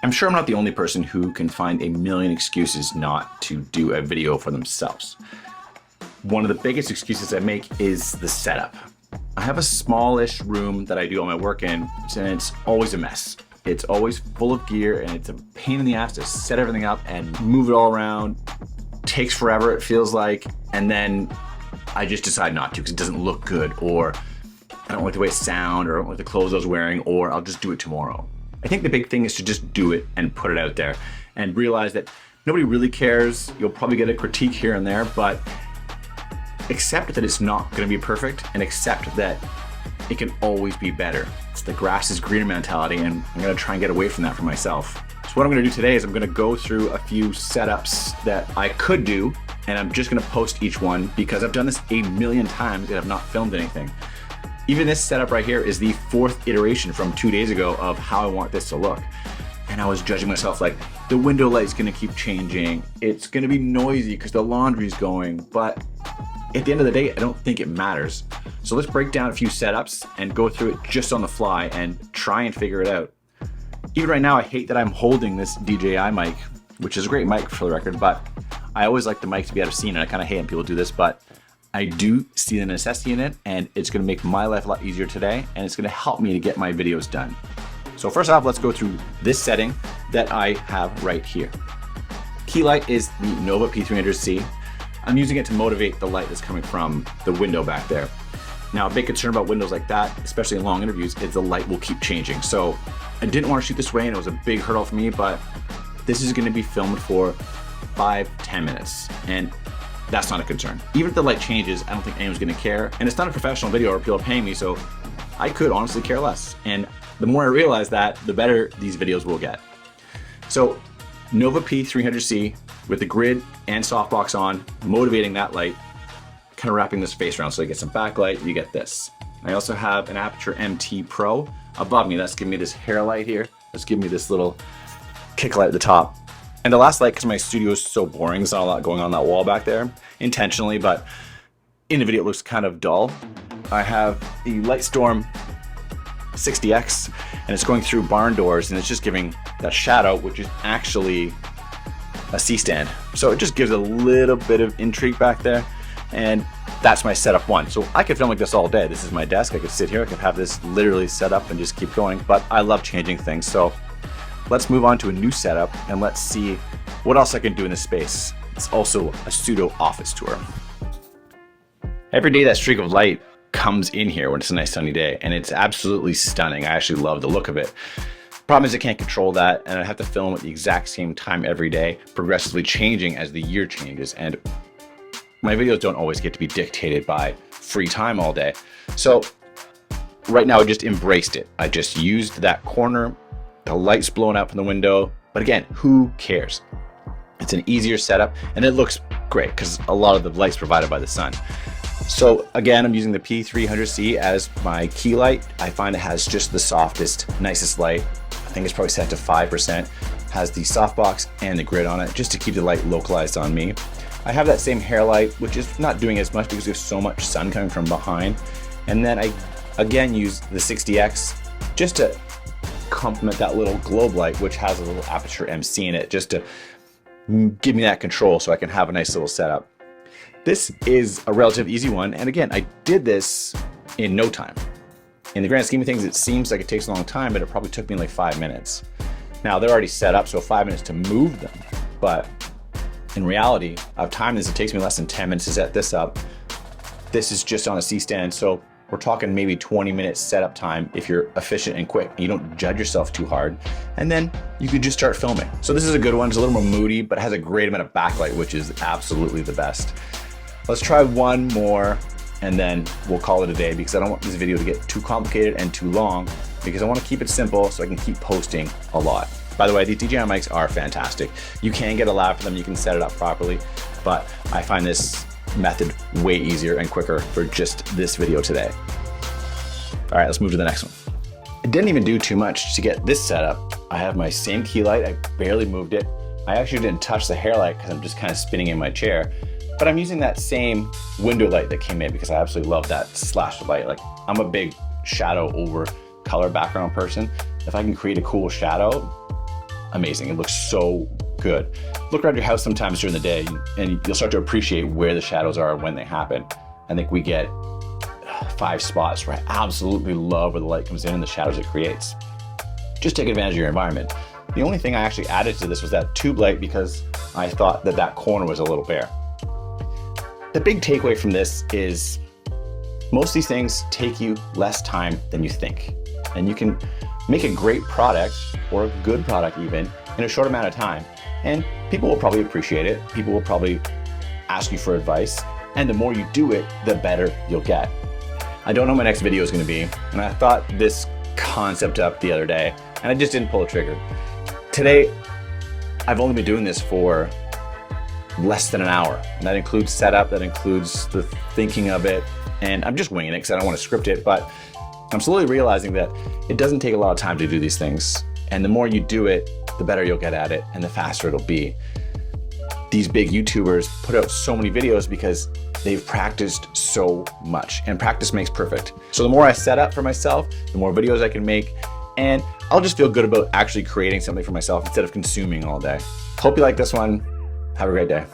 I'm sure I'm not the only person who can find a million excuses not to do a video for themselves. One of the biggest excuses I make is the setup. I have a smallish room that I do all my work in, and it's always a mess. It's always full of gear, and it's a pain in the ass to set everything up and move it all around. Takes forever, it feels like, and then I just decide not to because it doesn't look good, or I don't like the way it sounds, or I don't like the clothes I was wearing, or I'll just do it tomorrow. I think the big thing is to just do it and put it out there and realize that nobody really cares. You'll probably get a critique here and there, but accept that it's not going to be perfect and accept that it can always be better. It's the grass is greener mentality, and I'm going to try and get away from that for myself. So what I'm going to do today is I'm going to go through a few setups that I could do, and I'm just going to post each one because I've done this a million times and I've not filmed anything. Even this setup right here is the 4th iteration from 2 days ago of how I want this to look. And I was judging myself like, the window light's gonna keep changing. It's gonna be noisy because the laundry's going. But at the end of the day, I don't think it matters. So let's break down a few setups and go through it just on the fly and try and figure it out. Even right now, I hate that I'm holding this DJI mic, which is a great mic for the record, but I always like the mic to be out of scene, and I kind of hate when people do this, but I do see the necessity in it, and it's going to make my life a lot easier today, and it's going to help me to get my videos done. So first off, let's go through this setting that I have right here. Key light is the Nova P300C. I'm using it to motivate the light that's coming from the window back there. Now, a big concern about windows like that, especially in long interviews, is the light will keep changing. So I didn't want to shoot this way, and it was a big hurdle for me, but this is going to be filmed for 5-10 minutes, and that's not a concern. Even if the light changes, I don't think anyone's gonna care. And it's not a professional video or people are paying me, so I could honestly care less. And the more I realize that, the better these videos will get. So Nova P300C with the grid and softbox on, motivating that light, kind of wrapping this face around so you get some backlight, you get this. I also have an Aputure MT Pro above me. That's giving me this hair light here. That's giving me this little kick light at the top. And the last light, because my studio is so boring, there's not a lot going on that wall back there, intentionally, but in the video it looks kind of dull. I have the Lightstorm 60X, and it's going through barn doors, and it's just giving that shadow, which is actually a C-stand. So it just gives a little bit of intrigue back there, and that's my setup one. So I could film like this all day. This is my desk, I could sit here, I could have this literally set up and just keep going, but I love changing things. So let's move on to a new setup and let's see what else I can do in this space. It's also a pseudo office tour. Every day that streak of light comes in here when it's a nice sunny day, and it's absolutely stunning. I actually love the look of it. Problem is I can't control that, and I have to film at the exact same time every day, progressively changing as the year changes. And my videos don't always get to be dictated by free time all day. So right now I just embraced it. I just used that corner, the light's blowing out from the window, but again, who cares? It's an easier setup, and it looks great because a lot of the light's provided by the sun. So again, I'm using the P300C as my key light. I find it has just the softest, nicest light. I think it's probably set to 5%. Has the softbox and the grid on it just to keep the light localized on me. I have that same hair light, which is not doing as much because there's so much sun coming from behind. And then I again use the 60X just to complement that little globe light, which has a little Aputure MC in it, just to give me that control so I can have a nice little setup. This is a relative easy one, and again, I did this in no time. In the grand scheme of things, it seems like it takes a long time, but it probably took me like 5 minutes. Now, they're already set up, so 5 minutes to move them, but in reality, I've timed this, it takes me less than 10 minutes to set this up. This is just on a C-stand, so we're talking maybe 20 minutes setup time if you're efficient and quick. You don't judge yourself too hard, and then you can just start filming. So this is a good one. It's a little more moody, but it has a great amount of backlight, which is absolutely the best. Let's try one more, and then we'll call it a day because I don't want this video to get too complicated and too long because I want to keep it simple so I can keep posting a lot. By the way, these DJI mics are fantastic. You can get a lab for them, you can set it up properly, but I find this method way easier and quicker for just this video today. All right, let's move to the next one. I didn't even do too much to get this set up. I have my same key light, I barely moved it. I actually didn't touch the hair light because I'm just kind of spinning in my chair, but I'm using that same window light that came in because I absolutely love that slash of light. Like, I'm a big shadow over color background person. If I can create a cool shadow, amazing. It looks so good. Look around your house sometimes during the day and you'll start to appreciate where the shadows are and when they happen. I think we get 5 spots where I absolutely love where the light comes in and the shadows it creates. Just take advantage of your environment. The only thing I actually added to this was that tube light because I thought that that corner was a little bare. The big takeaway from this is most of these things take you less time than you think. And you can make a great product, or a good product even, in a short amount of time. And people will probably appreciate it. People will probably ask you for advice. And the more you do it, the better you'll get. I don't know what my next video is going to be. And I thought this concept up the other day, and I just didn't pull the trigger. Today, I've only been doing this for less than an hour. And that includes setup, that includes the thinking of it. And I'm just winging it because I don't want to script it, but I'm slowly realizing that it doesn't take a lot of time to do these things. And the more you do it, the better you'll get at it and the faster it'll be. These big YouTubers put out so many videos because they've practiced so much, and practice makes perfect. So the more I set up for myself, the more videos I can make, and I'll just feel good about actually creating something for myself instead of consuming all day. Hope you like this one. Have a great day.